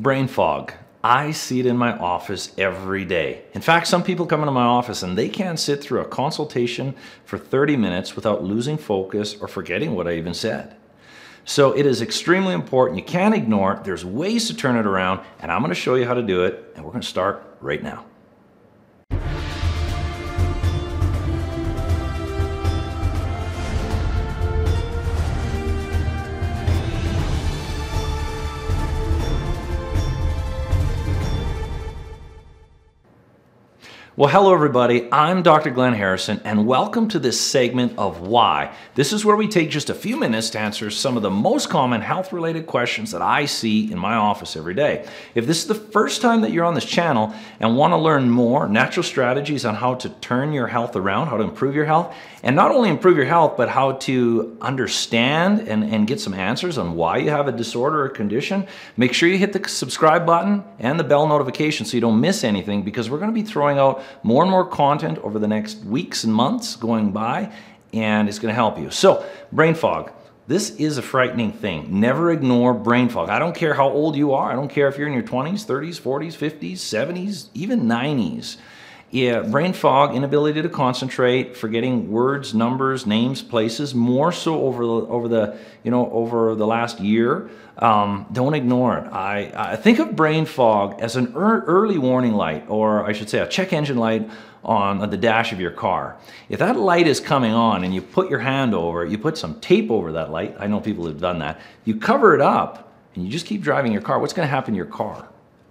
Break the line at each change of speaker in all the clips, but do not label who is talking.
Brain fog. I see it in my office every day. In fact, some people come into my office and they can't sit through a consultation for 30 minutes without losing focus or forgetting what I even said. So it is extremely important. You can't ignore it. There's ways to turn it around, and I'm going to show you how to do it, and we're going to start right now. Well, hello everybody, I'm Dr. Glenn Harrison, and welcome to this segment of Why. This is where we take just a few minutes to answer some of the most common health-related questions that I see in my office every day. If this is the first time that you're on this channel and want to learn more natural strategies on how to turn your health around, how to improve your health, and not only improve your health, but how to understand and get some answers on why you have a disorder or condition, make sure you hit the subscribe button and the bell notification so you don't miss anything, because we're going to be throwing out more and more content over the next weeks and months going by, and it's going to help you. So, brain fog. This is a frightening thing. Never ignore brain fog. I don't care how old you are. I don't care if you're in your 20s, 30s, 40s, 50s, 70s, even 90s. Yeah, brain fog, inability to concentrate, forgetting words, numbers, names, places, more so over the last year. Don't ignore it. I think of brain fog as an early warning light, or I should say a check engine light on the dash of your car. If that light is coming on and you put your hand over it, you put some tape over that light, I know people have done that, you cover it up and you just keep driving your car, what's going to happen to your car?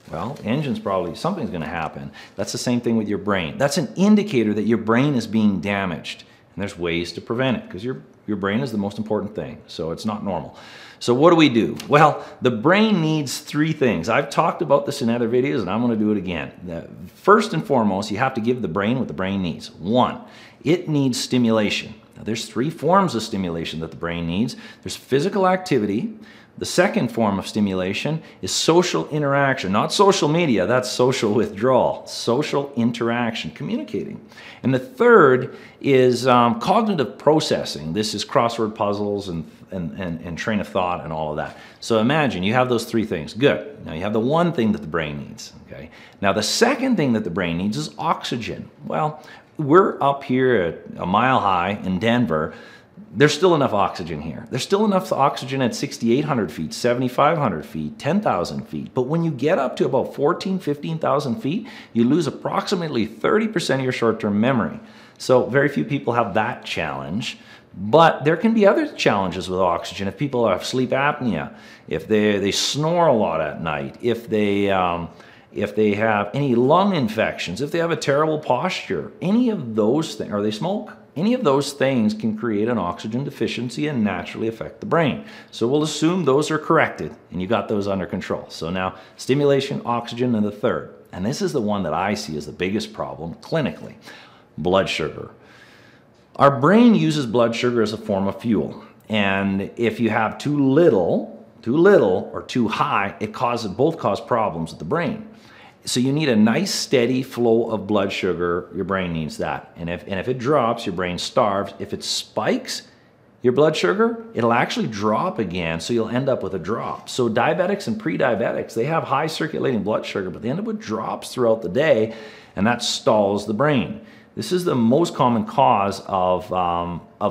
Well, engine's probably, something's going to happen. That's the same thing with your brain. That's an indicator that your brain is being damaged. And there's ways to prevent it, because your brain is the most important thing. So it's not normal. So what do? Well, the brain needs three things. I've talked about this in other videos, and I'm going to do it again. First and foremost, you have to give the brain what the brain needs. One, it needs stimulation. Now, there's three forms of stimulation that the brain needs. There's physical activity. The second form of stimulation is social interaction, not social media, that's social withdrawal, social interaction, communicating. And the third is cognitive processing. This is crossword puzzles and train of thought and all of that. So imagine you have those three things. Good. Now you have the one thing that the brain needs. Okay. Now the second thing that the brain needs is oxygen. Well, we're up here at a mile high in Denver. There's still enough oxygen here. There's still enough oxygen at 6,800 feet, 7,500 feet, 10,000 feet. But when you get up to about 14,000, 15,000 feet, you lose approximately 30% of your short-term memory. So very few people have that challenge. But there can be other challenges with oxygen. If people have sleep apnea, if they snore a lot at night, if they have any lung infections, if they have a terrible posture, any of those things, or they smoke, any of those things can create an oxygen deficiency and naturally affect the brain. So we'll assume those are corrected and you got those under control. So now stimulation, oxygen, and the third. And this is the one that I see as the biggest problem clinically, blood sugar. Our brain uses blood sugar as a form of fuel. And if you have too little or too high, both cause problems with the brain. So you need a nice steady flow of blood sugar. Your brain needs that. And if it drops, your brain starves. If it spikes your blood sugar, it'll actually drop again, so you'll end up with a drop. So diabetics and pre-diabetics, they have high circulating blood sugar, but they end up with drops throughout the day, and that stalls the brain. This is the most common cause of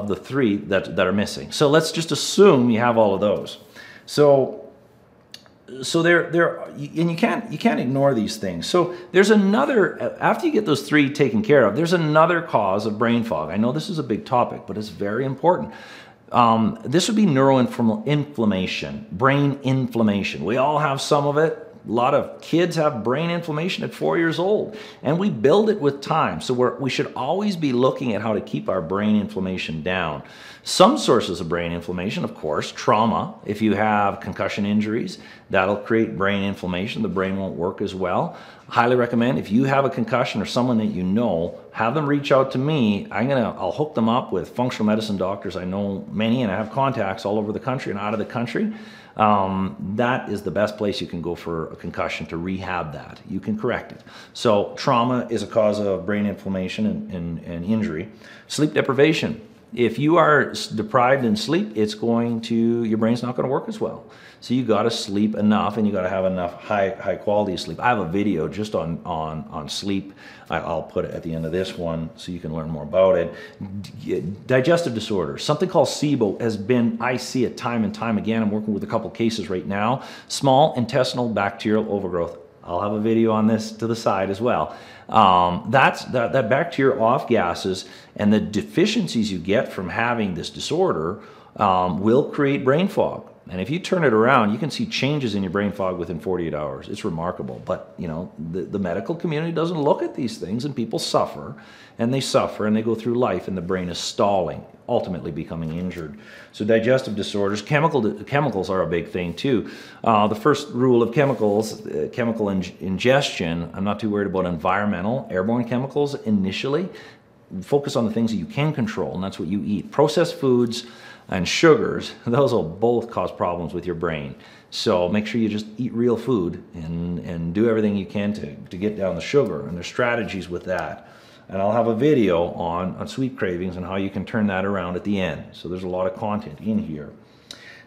the three that are missing. So let's just assume you have all of those. So and you can't ignore these things. So there's another, after you get those three taken care of, there's another cause of brain fog. I know this is a big topic, but it's very important. This would be neuroinflammation, brain inflammation. We all have some of it. A lot of kids have brain inflammation at 4 years old, and we build it with time. So we should always be looking at how to keep our brain inflammation down. Some sources of brain inflammation, of course, trauma. If you have concussion injuries, that'll create brain inflammation. The brain won't work as well. Highly recommend, if you have a concussion or someone that you know, have them reach out to me. I'll hook them up with functional medicine doctors. I know many, and I have contacts all over the country and out of the country. That is the best place you can go for a concussion to rehab that. You can correct it. So trauma is a cause of brain inflammation and injury. Sleep deprivation If you are deprived in sleep, your brain's not going to work as well. So you got to sleep enough, and you got to have enough high quality sleep. I have a video just on sleep. I'll put it at the end of this one so you can learn more about it. Digestive disorders, something called SIBO has been, I see it time and time again. I'm working with a couple cases right now. Small intestinal bacterial overgrowth. I'll have a video on this to the side as well. That bacteria off gases, and the deficiencies you get from having this disorder will create brain fog. And if you turn it around, you can see changes in your brain fog within 48 hours. It's remarkable. But, you know, the medical community doesn't look at these things, and people suffer, and they go through life, and the brain is stalling, ultimately becoming injured. So digestive disorders, chemicals are a big thing too. The first rule of chemicals, chemical ingestion, I'm not too worried about environmental, airborne chemicals initially. Focus on the things that you can control, and that's what you eat. Processed foods and sugars, those will both cause problems with your brain. So make sure you just eat real food and do everything you can to get down the sugar, and there's strategies with that. And I'll have a video on sweet cravings and how you can turn that around at the end. So there's a lot of content in here.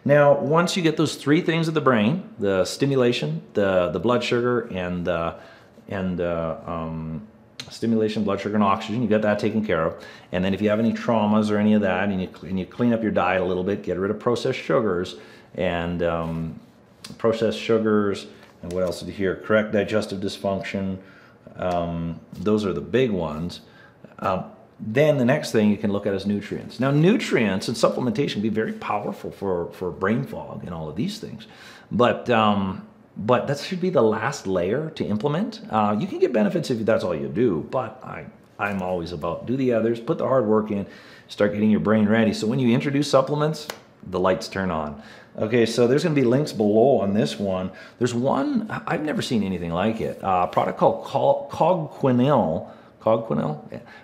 Now, once you get those three things of the brain, the stimulation, the blood sugar, and stimulation, blood sugar, and oxygen, you get that taken care of. And then if you have any traumas or any of that, and you clean up your diet a little bit, get rid of processed sugars, and and what else did you hear? Correct digestive dysfunction. Those are the big ones. Then the next thing you can look at is nutrients. Now, nutrients and supplementation can be very powerful for brain fog and all of these things. But that should be the last layer to implement. You can get benefits if that's all you do, but I'm always about do the others, put the hard work in, start getting your brain ready. So when you introduce supplements, the lights turn on. Okay, so there's going to be links below on this one. There's one, I've never seen anything like it, a product called Cogniquil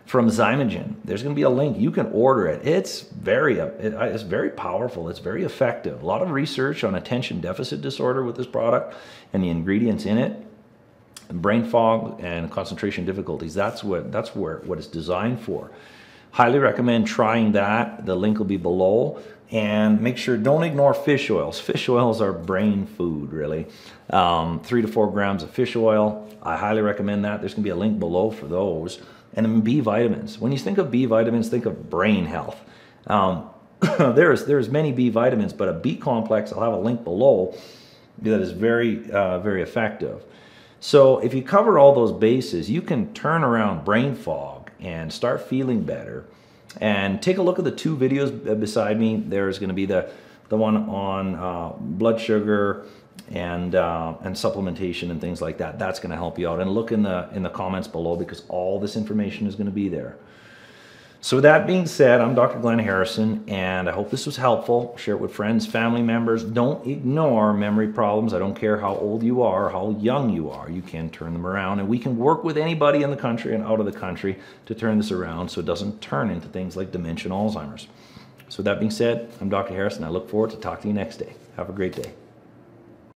from Zymogen. There's going to be a link. You can order it. It's very powerful. It's very effective. A lot of research on attention deficit disorder with this product and the ingredients in it. Brain fog and concentration difficulties. That's what it's designed for. Highly recommend trying that. The link will be below. And make sure, don't ignore fish oils. Fish oils are brain food, really. 3 to 4 grams of fish oil. I highly recommend that. There's going to be a link below for those. And then B vitamins. When you think of B vitamins, think of brain health. There's many B vitamins, but a B complex, I'll have a link below, that is very, very effective. So if you cover all those bases, you can turn around brain fog and start feeling better. And take a look at the 2 videos beside me. There's going to be the one on blood sugar and supplementation and things like that. That's going to help you out. And look in the comments below, because all this information is going to be there. So with that being said, I'm Dr. Glenn Harrison, and I hope this was helpful. Share it with friends, family members. Don't ignore memory problems. I don't care how old you are, how young you are. You can turn them around, and we can work with anybody in the country and out of the country to turn this around so it doesn't turn into things like dementia and Alzheimer's. So with that being said, I'm Dr. Harrison. I look forward to talking to you next day. Have a great day.